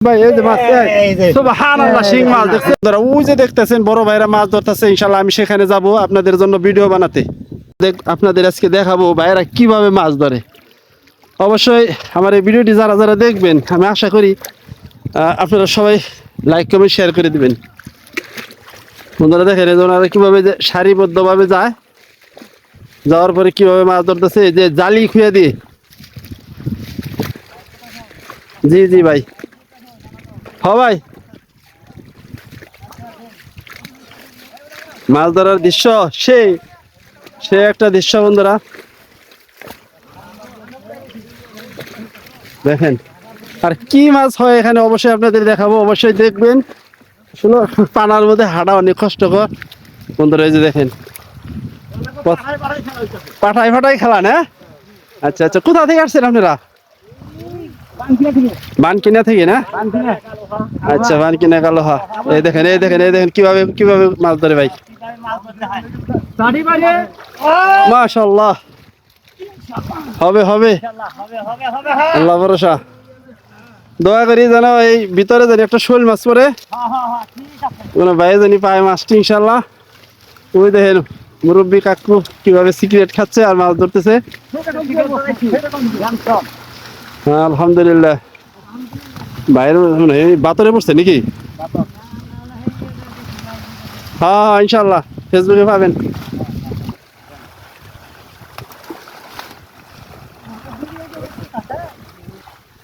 ভাই এই যে মাছ সুবহানাল্লাহ শিং মাছ দেখছেন আপনারা ওই যে দেখতেছেন বড় ভাইরা মাছ ধরতেছে ইনশাআল্লাহ আমি সেখানে যাব আপনাদের জন্য ভিডিও বানাতে আপনাদের আজকে দেখাবো ভাইরা কিভাবে মাছ ধরে অবশ্যই আমার এই ভিডিওটি যারা যারা দেখবেন আমি আশা করি আপনারা সবাই লাইক কমেন্ট শেয়ার করে দিবেন বন্ধুরা দেখেন ওনারা কিভাবে সারিবদ্ধভাবে যায় যাওয়ার পরে কিভাবে মাছ ধরতেছে এই যে জালি খুঁয়ে দিয়ে জি জি ভাই হ্যাঁ ভাই মাছ ধরার দৃশ্য সে একটা দৃশ্য বন্ধুরা দেখেন আর কি মাছ হয় এখানে অবশ্যই আপনাদের দেখাবো অবশ্যই দেখবেন শুনো পানার মধ্যে হাঁটা অনেক কষ্টকর বন্ধুরা এই যে দেখেন পাঠাই ফাটাই খেলা না আচ্ছা আচ্ছা কোথা থেকে আসছেন আপনারা বানকিনা থেকে না আচ্ছা বানকিনা কালো হা এই দেখেন কিভাবে কিভাবে মাছ ধরে ভাই মাশাআল্লাহ হবে হবে আল্লাহ ভরসা দয়া করি যেন এই ভিতরে জানি একটা শোল মাছ পরে কোনো ভাই জানি পায় মাছটি ইনশাল্লাহ ওই দেখেন মুরব্বী কাকু কিভাবে সিগারেট খাচ্ছে আর মাছ ধরতেছে হ্যাঁ আলহামদুলিল্লাহ বাইরে বাতরে পড়ছে নাকি হ্যাঁ ইনশাল্লাহ ফেসবুকে পাবেন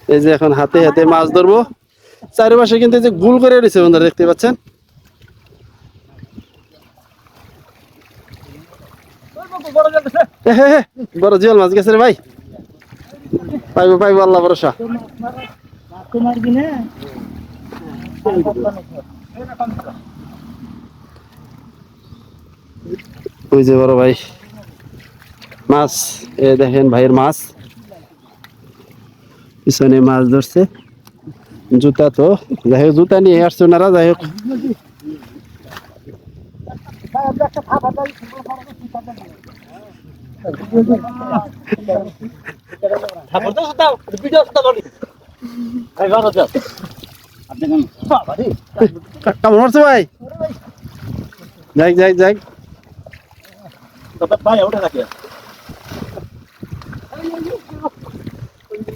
এই যে এখন হাতে হাতে মাছ ধরবো চারিপাশে কিন্তু যে গুল করে রয়েছে বন্ধুরা দেখতে পাচ্ছেন বড় জিয়াল মাছ গেছে রে ভাই পাইবো পাইবো আল্লাহ ভরসা ওই যে বড় ভাই মাছ এ দেখেন ভাইয়ের মাছ পিছনে মাছ ধরছে জুতা তো যাই হোক জুতা নিয়ে আসছে ওনারা যাই হোক কেমন মারছে ভাই যাই যাই যাই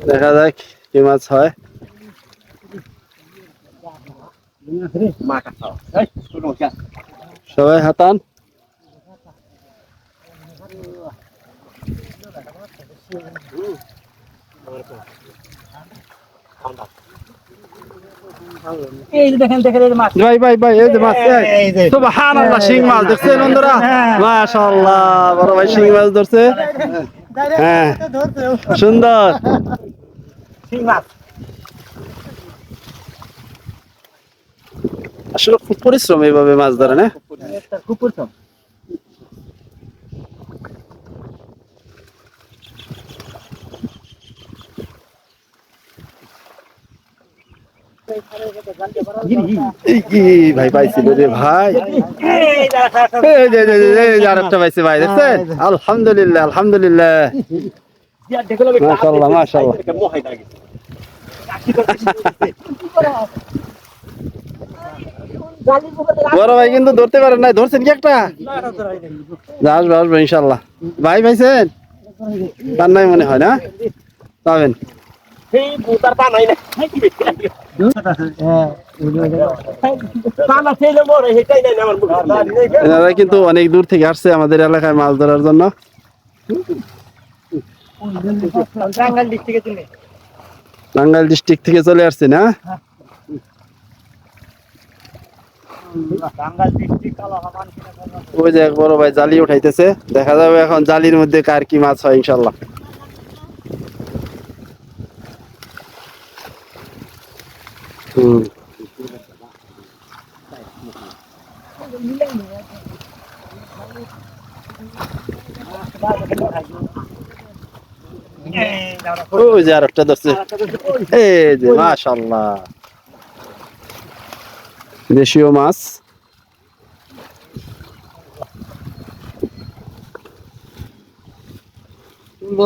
দেখা যাক কি মাছ হয় সবাই হাতান ভাই ভাই ভাই এই যে মাছ সুবহানাল্লাহ শিং মাছ দেখছেন বন্ধুরা মাশাআল্লাহ বড় ভাই শিং মাছ ধরছে হ্যাঁ সুন্দর শিং মাছ আসলে খুব পরিশ্রম এইভাবে মাছ ধরে না খুব পরিশ্রম ভাই পাইছিল রে ভাই আরেকটা পাইছে ভাই দেখছেন আলহামদুলিল্লাহ আলহামদুলিল্লাহ মাশাআল্লাহ মাশাআল্লাহ বড় ভাই কিন্তু ধরতে পারেন নাই ধরছেন কি একটা আসবে আসবে ইনশাল্লাহ ভাই পাইছেন তার নাই মনে হয় না পাবেন এনারা কিন্তু অনেক দূর থেকে আসছে আমাদের এলাকায় মাছ ধরার জন্য টাঙ্গাইল ডিস্ট্রিক্ট থেকে চলে আসছে না ওই যে এক বড় ভাই জালি উঠাইতেছে দেখা যাবে এখন জালির মধ্যে কার কি মাছ হয় ইনশাল্লাহ ওই যে আরেকটা ধরছে এই যে মাশাআল্লাহ দেশীয় মাছ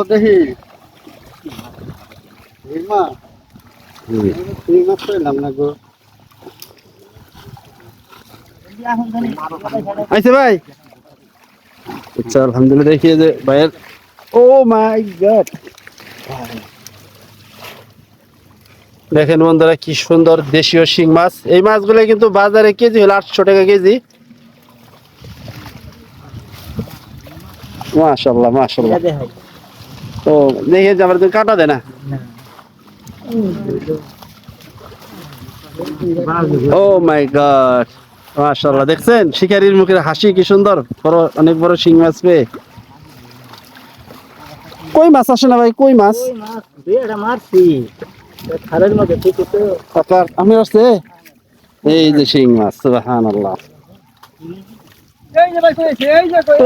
দেখি আইছে ভাই আচ্ছা আলহামদুলিল্লাহ দেখিয়ে যে ভাইয়ের ও মাই গড দেখেন বন্ধুরা কি সুন্দর দেশীয় শিং মাছ এই মাছগুলো কিন্তু বাজারে কেজি হলো 800 টাকা কেজি মাশাআল্লাহ মাশাআল্লাহ ও দেখে যে আমার কাটা দেয় না ও মাই গড মাশাআল্লাহ দেখছেন শিকারীর মুখের হাসি কি সুন্দর বড় অনেক বড় শিং মাছ পেয়ে কই মাছ আসে না ভাই কই মাছ আমি আসছে এই যে শিং মাছ সুবহানাল্লাহ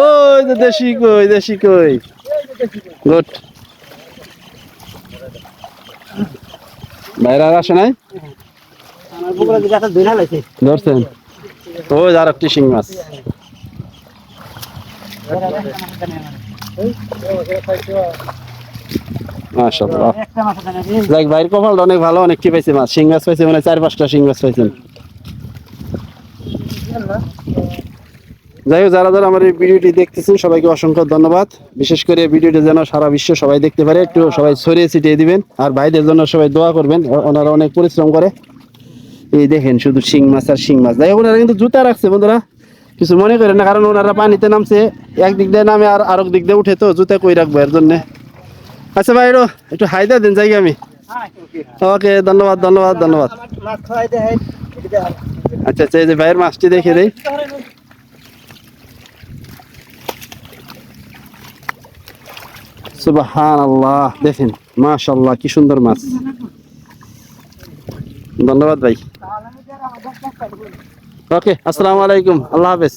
ওই যে দেশি কই গুড বাইরে আর আসে নাই ধরছেন ওই আর একটি শিং মাছ মাশাআল্লাহ লাইক ভাইয়ের কপালটা অনেক ভালো অনেক কি পাইছে মাছ শিং মাছ পাইছে মানে 4-5টা শিং মাছ পাইছেন যাই হোক যারা যারা আমার এই ভিডিওটি দেখতেছেন সবাইকে অসংখ্য ধন্যবাদ বিশেষ করে ভিডিওটি যেন সারা বিশ্ব সবাই দেখতে পারে একটু সবাই ছড়িয়ে ছিটিয়ে দিবেন আর ভাইদের জন্য সবাই দোয়া করবেন ওনারা অনেক পরিশ্রম করে এই দেখেন শুধু শিং মাছ আর শিং মাছ যাই হোক ওনারা কিন্তু জুতা রাখছে বন্ধুরা কিছু মনে করেন না কারণ ওনারা পানিতে নামছে একদিক দিয়ে নামে আর আরেক দিক দিয়ে উঠে তো জুতা কই রাখবো এর জন্য আচ্ছা ভাই একটু হাইদা দেন যাই আমি ওকে ধন্যবাদ ধন্যবাদ ধন্যবাদ আচ্ছা আচ্ছা এই যে ভাইয়ের মাছটি দেখে দেই সুবহানাল্লাহ দেখেন মাশাআল্লাহ কি সুন্দর মাছ ধন্যবাদ ভাই ওকে আসসালামু আলাইকুম আল্লাহ হাফেজ